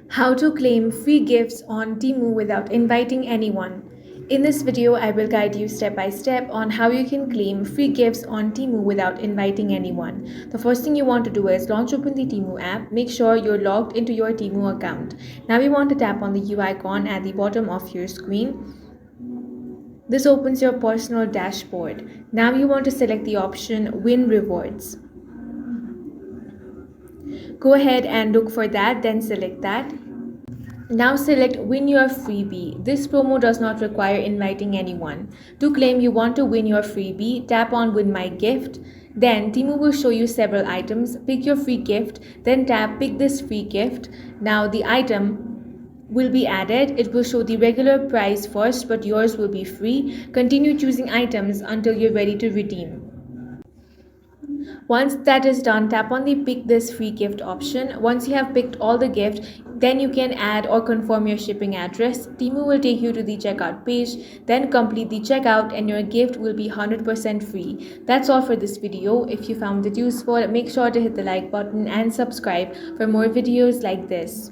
How to claim free gifts on Temu without inviting anyone. In this video, I will guide you step by step on how you can claim free gifts on Temu without inviting anyone. The first thing you want to do is launch open the Temu app. Make sure you're logged into your Temu account. Now you want to tap on the U icon at the bottom of your screen. This opens your personal dashboard. Now you want to select the option Win Rewards. Go ahead and look for that, then select that. Now select Win Your Freebie. This promo does not require inviting anyone. To claim you want to win your freebie, tap on Win My Gift. Then Temu will show you several items. Pick your free gift, then tap Pick this free gift. Now the item will be added. It will show the regular price first, but yours will be free. Continue choosing items until you're ready to redeem. Once that is done, tap on the Pick This Free Gift option. Once you have picked all the gift, then you can add or confirm your shipping address. Temu will take you to the checkout page, then complete the checkout and your gift will be 100% free. That's all for this video. If you found it useful, make sure to hit the like button and subscribe for more videos like this.